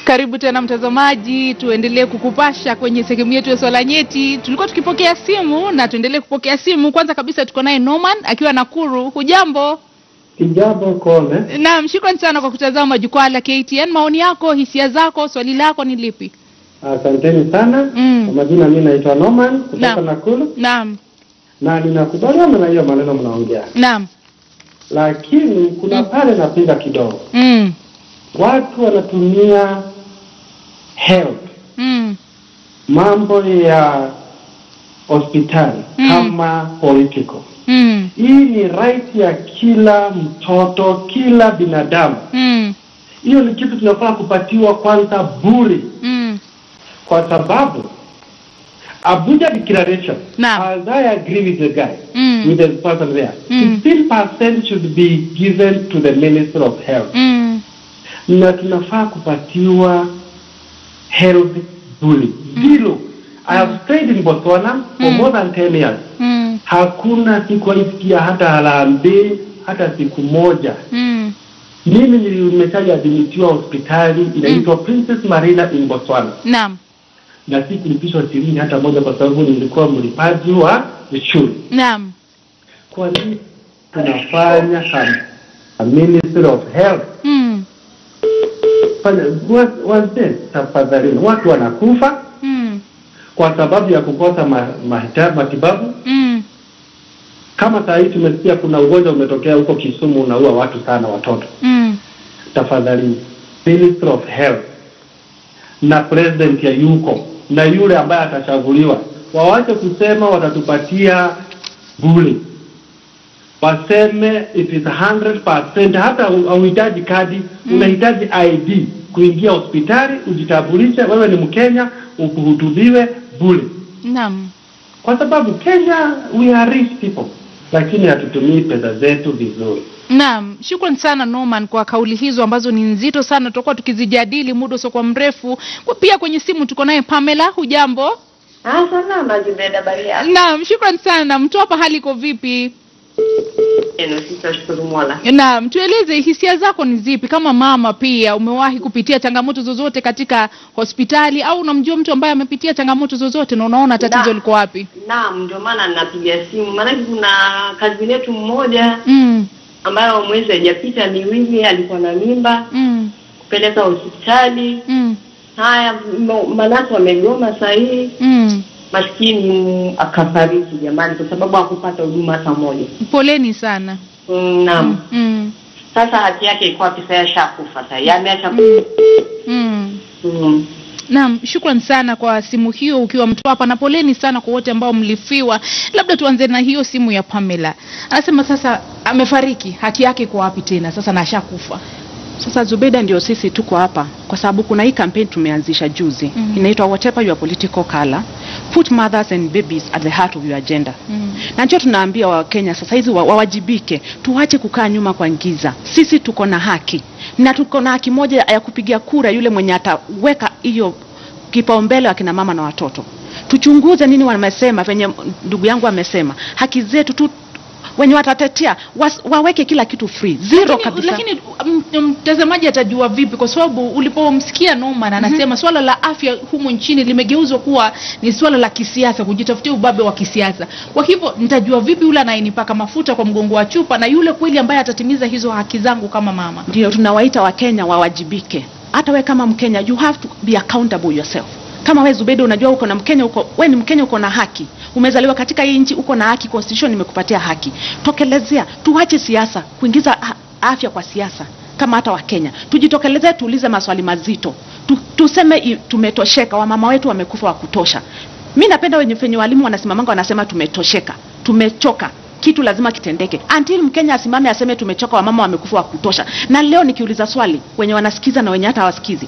Karibu tena mtazamaji, tuendelee kukupasha kwenye sehemu yetu ya swala nyeti. Tulikuwa tukipokea simu na tuendelee kupokea simu. Kwanza kabisa tuko naye Norman akiwa Nakuru. Hujambo? Kijambo kole. Naam, shukrani sana kwa kutazama Jukwaa la KTN. Maoni yako, hisia zako, swali lako ni lipi? Asanteni sana. Kwa majina mimi naitwa Norman kutoka Nakuru. Naam. Na ninakubaliana na hiyo maneno mnaongea. Naam. Lakini kuna pale napinga kidogo. Watu wanatumia help. Mambo ya hospitali kama political. Hii ni right ya kila mtoto, kila binadamu. Hiyo ni kitu tunafaa kupatiwa kwanza bure. Kwa sababu Abuja Declaration, as I agree with the guy, with the person there, 15% should be given to the Minister of Health. Na tunafaa kupatiwa health bure. Zero. I have stayed in Botswana for more than 10 years. Hakuna siku isikia hata harambee hata siku moja. Mimi nimeshaadmitiwa hospitali inaitwa Princess Marina in Botswana. Naam. Na sikulipishwa shilingi hata moja kwa sababu nilikuwa mlipaji wa shule. Naam. Kwa nini tunafanya kama Minister of Health? Wazee tafadhali, watu wanakufa kwa sababu ya kukosa matibabu. Kama saa hii tumesikia kuna ugonjwa umetokea huko Kisumu unaua watu sana watoto. Tafadhali Minister of Health na president ya yuko na yule ambaye atachaguliwa waache kusema watatupatia bure. Waseme it is 100%, hata unahitaji kadi, unahitaji ID kuingia hospitali, ujitambulishe wewe ni Mkenya, ukuhudumiwe bure. Naam. Kwa sababu Kenya we are rich people, lakini hatutumii pesa zetu vizuri. Naam, shukrani sana Norman kwa kauli hizo ambazo ni nzito sana, tutakuwa tukizijadili muda sio kwa mrefu. Pia kwenye simu tuko naye Pamela. Hujambo? Salama Jibeda Baria. Naam, shukrani sana. Mtu hapa hali iko vipi? Nashukuru Mola. Naam, tueleze hisia zako ni zipi kama mama? Pia umewahi kupitia changamoto zozote katika hospitali au unamjua mtu ambaye amepitia changamoto zozote na unaona tatizo liko wapi? Naam, ndio maana ninapiga simu. Maana kuna kazi yetu mmoja ambayo mwezi hajapita miwili alikuwa na mimba, kupeleka hospitali. Haya manako wamegoma sahihi. Maskini akafariki jamani kwa sababu hakupata huduma hata moja. Poleni sana. Naam. Sasa haki yake iko wapi? Sasa yashakufa sasa. Yameacha. Naam, shukrani sana kwa simu hiyo ukiwa mtu hapa, na poleni sana kwa wote ambao mlifiwa. Labda tuanze na hiyo simu ya Pamela. Anasema sasa amefariki, haki yake iko wapi tena? Sasa na ashakufa. Sasa Zubeda, ndio sisi tuko hapa kwa sababu kuna hii campaign tumeanzisha juzi. Inaitwa whatever your political color, put mothers and babies at the heart of your agenda. Na ndio tunaambia wa Kenya sasa hizi wawajibike, tuache kukaa nyuma kwa giza. Sisi tuko na haki. Na tuko na haki moja ya kupigia kura yule mwenye ataweka hiyo kipaumbele akina mama na watoto. Tuchunguze nini wamesema, venye ndugu yangu amesema. Haki zetu tu wenye watatetea waweke kila kitu free, zero kabisa. Lakini mtazamaji atajua vipi? Kwa sababu ulipomsikia Norman anasema swala la afya humu nchini limegeuzwa kuwa ni swala la kisiasa, kujitafutia ubabe wa kisiasa. Kwa hivyo nitajua vipi yule anayenipaka mafuta kwa mgongo wa chupa na yule kweli ambaye atatimiza hizo haki zangu kama mama? Ndio tunawaita wa Kenya wawajibike. Hata wewe kama Mkenya you have to be accountable yourself. Kama wewe Zubeda unajua uko na Mkenya, wewe ni Mkenya, uko na haki. Umezaliwa katika hii nchi, uko na haki, constitution imekupatia haki. Tokelezea, tuache siasa, kuingiza afya kwa siasa. Kama hata wa Kenya, tujitokelezee, tuulize maswali mazito. Tuseme tumetosheka, wamama wetu wamekufa wa kutosha. Mimi napenda wenye walimu wanasimamanga wanasema tumetosheka, tumechoka. Kitu lazima kitendeke. Until Mkenya asimame aseme tumechoka, wamama wamekufa wa kutosha. Na leo nikiuliza swali, wenye wanasikiza na wenye hata hawasikizi,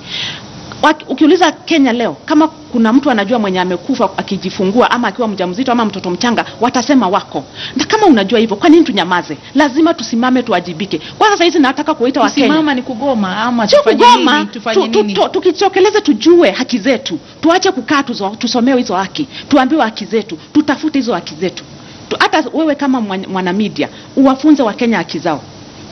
ukiuliza Kenya leo kama kuna mtu anajua mwenye amekufa akijifungua ama akiwa mjamzito ama mtoto mchanga, watasema wako. Na kama unajua hivyo, kwa nini tunyamaze? Lazima tusimame, tuwajibike. Kwa sasa hizi nataka kuita wa Kenya. Kusimama ni kugoma ama tufanye nini? Tukitokeleze tujue haki zetu. Tuache kukaa tusomewe hizo haki. Tuambiwe haki zetu. Tutafute hizo haki zetu. Hata wewe kama mwana media uwafunze wa Kenya haki zao.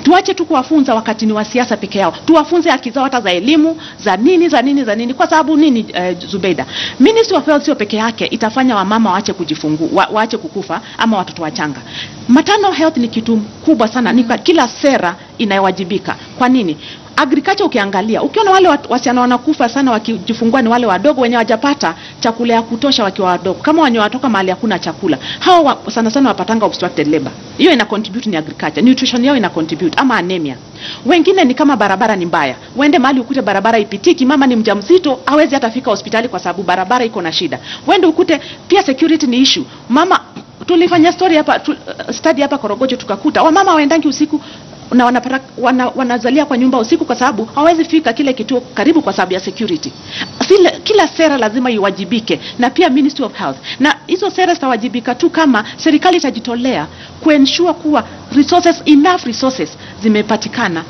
Tuache tu kuwafunza wakati ni wa siasa peke yao. Tuwafunze haki zao hata za elimu, za nini. Kwa sababu nini, Zubeida? Ministry of Health sio peke yake itafanya wamama waache kujifungua, waache kukufa ama watoto wachanga. Maternal health ni kitu kubwa sana. Ni kila sera inayowajibika. Kwa nini? Agriculture ukiangalia, ukiona wale wasichana wanakufa sana wakijifungua ni wale wadogo wenye wajapata chakula ya kutosha wakiwa wadogo. Kama wenye watoka mahali hakuna chakula, hao sana wapatanga obstructed labor. Hiyo ina contribute ni agriculture. Nutrition yao ina contribute, ama anemia. Wengine ni kama barabara ni mbaya. Uende mahali ukute barabara ipitiki, mama ni mjamzito, hawezi hata fika hospitali kwa sababu barabara iko na shida. Uende ukute pia security ni issue. Mama, tulifanya study hapa Korogocho tukakuta wamama waendangi usiku na wanazalia kwa nyumba usiku kwa sababu hawezi fika kile kituo karibu kwa sababu ya security. Kila sera lazima iwajibike, na pia Ministry of Health. Na hizo sera zitawajibika tu kama serikali itajitolea kuensure kuwa enough resources zimepatikana,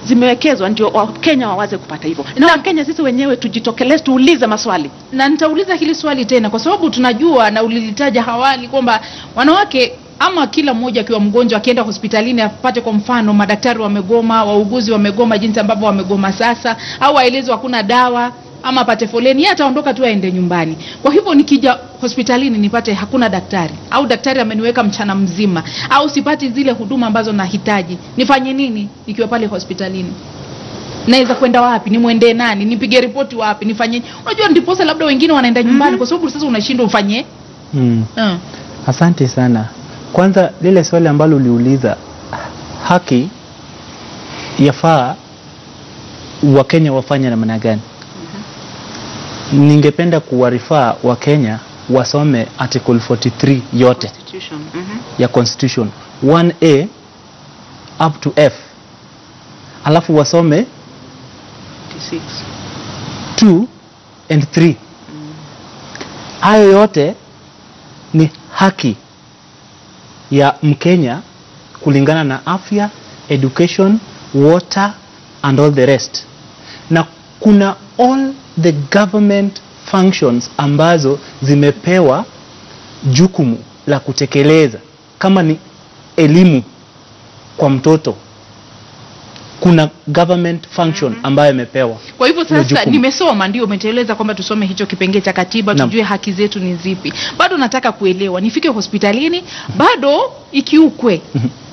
zimewekezwa, ndio Wakenya wawaze kupata hivyo. Na Kenya sisi wenyewe tujitokeleze, tuulize maswali. Na nitauliza hili swali tena kwa sababu tunajua na ulilitaja hawali kwamba wanawake ama kila mmoja akiwa mgonjwa akienda hospitalini apate, kwa mfano madaktari wamegoma, wauguzi wamegoma jinsi ambavyo wamegoma sasa, au aelezwe hakuna dawa ama apate foleni, yeye ataondoka tu aende nyumbani. Kwa hivyo nikija hospitalini nipate hakuna daktari, au daktari ameniweka mchana mzima, au sipati zile huduma ambazo nahitaji, nifanye nini nikiwa pale hospitalini? Naweza kwenda wapi? Nimwendee nani? Nipige ripoti wapi? Nifanye? Unajua ndiposa labda wengine wanaenda nyumbani kwa sababu sasa unashindwa ufanye. Asante sana. Kwanza lile swali ambalo uliuliza, haki yafaa Wakenya wafanye namna gani? Ningependa kuwarifaa Wakenya wasome article 43 yote ya Constitution 1A up to F, alafu wasome 2 and 3. Hayo yote ni haki ya Mkenya kulingana na afya, education, water and all the rest. Na kuna all the government functions ambazo zimepewa jukumu la kutekeleza. Kama ni elimu kwa mtoto, kuna government function ambayo imepewa. Kwa hivyo sasa nimesoma, ndio umeteleza kwamba tusome hicho kipengele cha katiba, tujue haki zetu ni zipi. Bado nataka kuelewa, nifike hospitalini bado ikiukwe,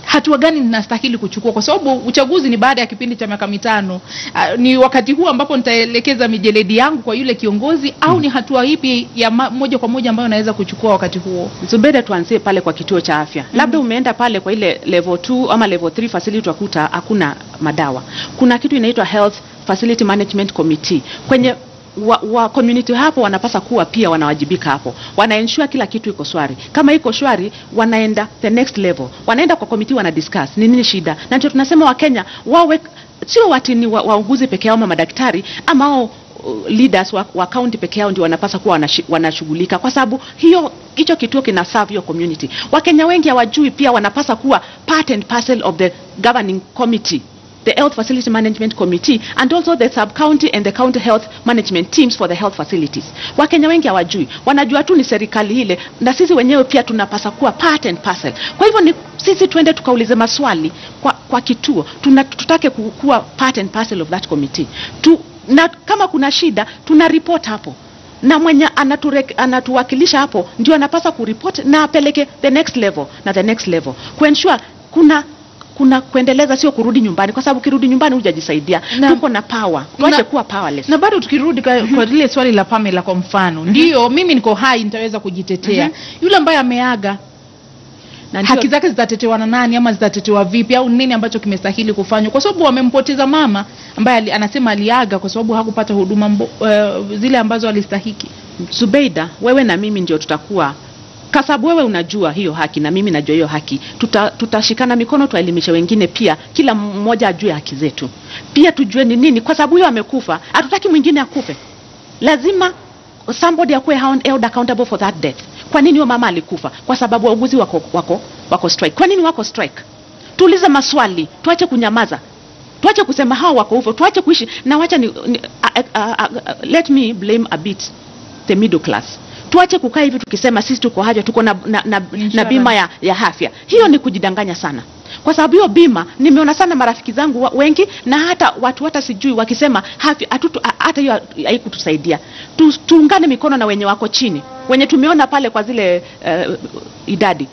hatua gani ninastahili kuchukua? Kwa sababu uchaguzi ni baada ya kipindi cha miaka 5. Ni wakati huu ambapo nitaelekeza mijeledi yangu kwa yule kiongozi, au ni hatua ipi ya moja kwa moja ambayo naweza kuchukua wakati huo? Zubeda, tuanzie pale kwa kituo cha afya. Labda umeenda pale kwa ile level 2 ama level 3 facility, utakuta hakuna madawa. Kuna kitu inaitwa Health Facility Management Committee. Kwenye community hapo wanapasa kuwa pia wanawajibika hapo. Wanaensure kila kitu iko shwari. Kama iko shwari, wanaenda the next level. Wanaenda kwa committee, wana discuss ni nini shida. Na ndio tunasema Wakenya wawe sio watini wauguzi peke yao ama madaktari ama hao leaders wa county peke yao ndio wanapasa kuwa wanashughulika, kwa sababu hicho kituo kina serve your community. Wakenya wengi hawajui pia wanapasa kuwa part and parcel of the governing committee, the Health Facility Management Committee, and also the sub-county and the county health management teams for the health facilities. Wakenya wengi hawajui, wanajua tu ni serikali ile, na sisi wenyewe pia tunapasa kuwa part and parcel. Kwa hivyo ni sisi tuende tukaulize maswali kwa kituo, tutake kuwa part and parcel of that committee. Na kama kuna shida tuna report hapo, na mwenye anatuwakilisha hapo ndio anapasa kuripoti na apeleke the next level na the next level, kuensure kuna kuendeleza, sio kurudi nyumbani, kwa sababu kirudi nyumbani hujajisaidia. Tuko na power, tuache kuwa powerless. Na bado tukirudi kwa lile swali la Pamela kwa mfano, ndio mimi niko hai nitaweza kujitetea. Yule ambaye ameaga, na haki zake zitatetewa na nani ama zitatetewa vipi, au nini ambacho kimestahili kufanywa? Kwa sababu wamempoteza mama ambaye anasema aliaga kwa sababu hakupata huduma zile ambazo alistahiki. Zubeida, wewe na mimi ndio tutakuwa, kwa sababu wewe unajua hiyo haki na mimi najua hiyo haki. Tutashikana mikono, tuelimishe wengine pia, kila mmoja ajue haki zetu. Pia tujue ni nini, kwa sababu huyo amekufa, hatutaki mwingine akufe. Lazima somebody akue held accountable for that death. Kwa nini huyo mama alikufa? Kwa sababu wauguzi wako strike. Kwa nini wako strike? Tuulize maswali, tuache kunyamaza. Tuache kusema hao wako hivyo, tuache kuishi na wacha let me blame a bit the middle class. Tuache kukaa hivi tukisema sisi tuko haja, tuko na bima ya afya. Hiyo ni kujidanganya sana. Kwa sababu hiyo bima, nimeona sana marafiki zangu wengi na hata watu hata sijui wakisema hata hiyo haikutusaidia. Tuungane mikono na wenye wako chini. Wenye tumeona pale kwa zile idadi.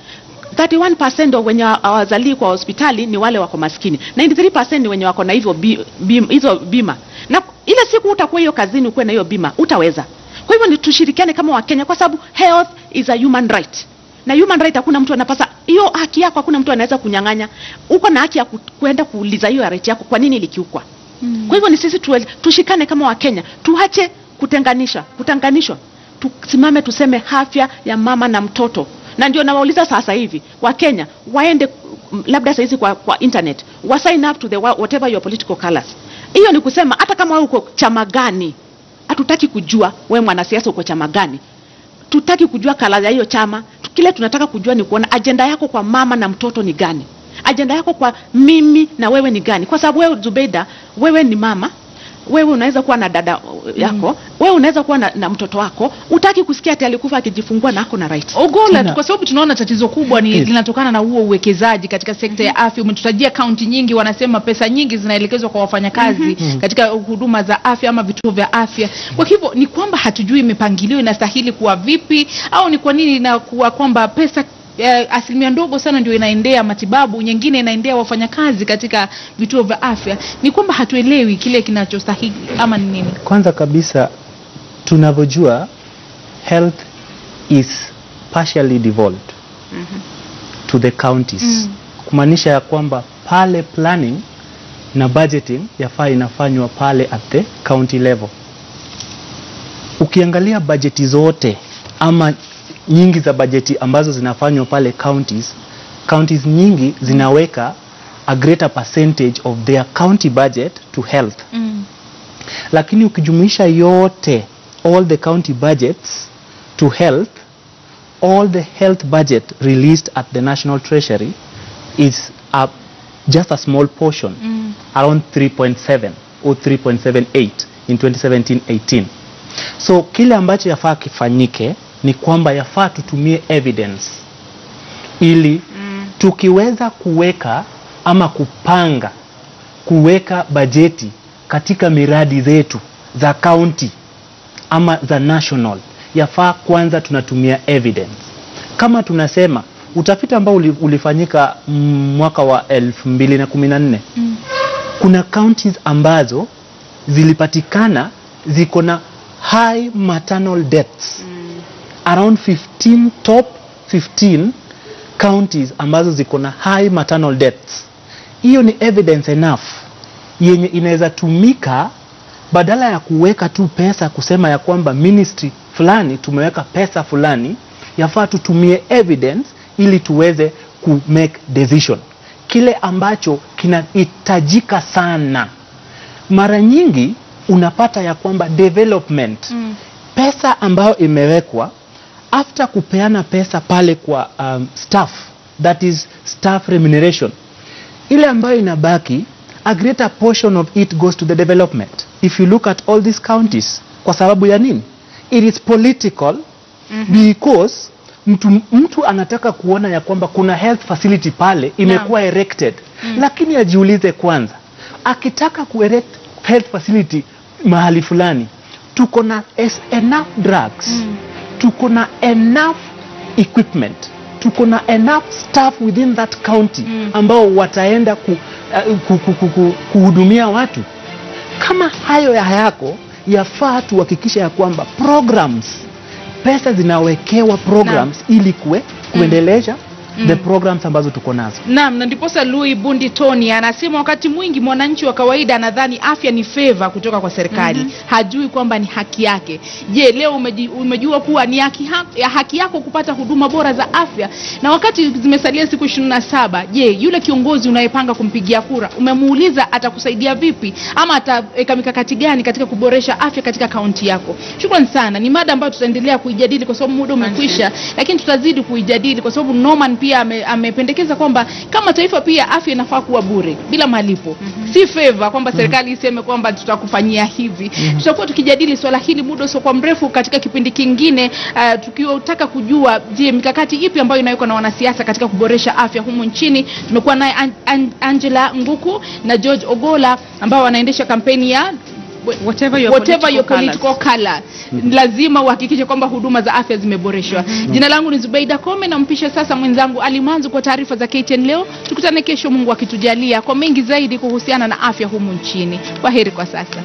31% wa wenye hawazalii kwa hospitali ni wale wako maskini. 93% ni wenye wako na hivyo hizo bima. Na ile siku utakuwa hiyo kazini ukuwe na hiyo bima, utaweza. Kwa hivyo ni tushirikiane kama Wakenya kwa sababu health is a human right. Na human right hakuna mtu anapasa hiyo haki yako, hakuna mtu anaweza kunyang'anya. Uko na haki ya kwenda kuuliza hiyo right yako kwa nini ilikiukwa. Kwa hivyo ni sisi tushikane kama Wakenya, tuache kutenganishwa. Tusimame tuseme afya ya mama na mtoto. Na ndio nawauliza sasa hivi Wakenya waende labda sasa hizi kwa internet, wa sign up to the whatever your political colors. Hiyo ni kusema hata kama wewe uko chama gani, hatutaki kujua wewe mwanasiasa uko chama gani. Tutaki kujua kala ya hiyo chama. Kile tunataka kujua ni kuona agenda yako kwa mama na mtoto ni gani. Agenda yako kwa mimi na wewe ni gani? Kwa sababu wewe Zubeida, wewe ni mama, wewe unaweza kuwa na dada yako, wewe unaweza kuwa na mtoto wako, utaki kusikia ati alikufa akijifungua na ako na right. Ogola, kwa sababu tunaona tatizo kubwa ni linatokana na huo uwekezaji katika sekta ya afya. Umetutajia kaunti nyingi, wanasema pesa nyingi zinaelekezwa kwa wafanyakazi katika huduma za afya ama vituo vya afya. Kwa hivyo ni kwamba hatujui mipangilio inastahili kuwa vipi, au ni kwa nini inakuwa kwamba pesa asilimia ndogo sana ndio inaendea matibabu, nyingine inaendea wafanyakazi katika vituo vya afya. Ni kwamba hatuelewi kile kinachostahili ama ni nini? Kwanza kabisa tunavyojua health is partially devolved to the counties. Kumaanisha ya kwamba pale planning na budgeting yafaa inafanywa pale at the county level. Ukiangalia bajeti zote ama nyingi za bajeti ambazo zinafanywa pale counties nyingi zinaweka a greater percentage of their county budget to health. Lakini ukijumuisha yote, all the county budgets to health, all the health budget released at the National Treasury is just a small portion, around 3.7 or 3.78 in 2017-18. So kile ambacho yafaa kifanyike ni kwamba yafaa tutumie evidence ili tukiweza kuweka ama kupanga kuweka bajeti katika miradi zetu za county ama za national, yafaa kwanza tunatumia evidence. Kama tunasema utafiti ambao ulifanyika mwaka wa 2014, kuna counties ambazo zilipatikana ziko na high maternal deaths. Around 15 top 15 counties ambazo ziko na high maternal deaths. Hiyo ni evidence enough yenye inaweza tumika, badala ya kuweka tu pesa kusema ya kwamba ministry fulani tumeweka pesa fulani, yafaa tutumie evidence ili tuweze ku make decision. Kile ambacho kinahitajika sana, mara nyingi unapata ya kwamba development pesa ambayo imewekwa after kupeana pesa pale kwa staff, that is staff remuneration, ile ambayo inabaki, a greater portion of it goes to the development. If you look at all these counties, kwa sababu ya nini? It is political, because mtu anataka kuona ya kwamba kuna health facility pale imekuwa erected, lakini ajiulize kwanza, akitaka ku-erect health facility mahali fulani, tuko na enough drugs, tuko na enough equipment, tuko na enough staff within that county ambao wataenda kuhudumia watu. Kama hayo ya hayako, yafaa tuhakikishe ya kwamba programs, pesa zinawekewa programs ili kuendeleza the programs ambazo tuko nazo. Naam, na ndiposa Louis Bundi Tony anasema wakati mwingi mwananchi wa kawaida anadhani afya ni favor kutoka kwa serikali. Hajui kwamba ni haki yake. Je, leo umejua kuwa ni haki yako kupata huduma bora za afya? Na wakati zimesalia siku 27, je, yule kiongozi unayepanga kumpigia kura, umemuuliza atakusaidia vipi ama ataweka mikakati gani katika kuboresha afya katika kaunti yako? Shukrani sana. Ni mada ambayo tutaendelea kuijadili kwa sababu muda umekwisha, lakini tutazidi kuijadili kwa sababu Norman pia amependekeza kwamba kama taifa pia afya inafaa kuwa bure bila malipo. Si favor kwamba serikali iseme kwamba tutakufanyia hivi. Tutakuwa tukijadili swala hili muda sio kwa mrefu katika kipindi kingine, tukiotaka kujua je, mikakati ipi ambayo inawekwa na wanasiasa katika kuboresha afya humu nchini. Tumekuwa naye Angela Nguku na George Ogola ambao wanaendesha kampeni ya whatever your political color. Lazima uhakikishe kwamba huduma za afya zimeboreshwa. Jina langu ni Zubeida Kome, na mpisha sasa mwenzangu Alimanzu kwa taarifa za KTN leo. Tukutane kesho Mungu akitujalia kwa mengi zaidi kuhusiana na afya humu nchini. Kwaheri kwa sasa.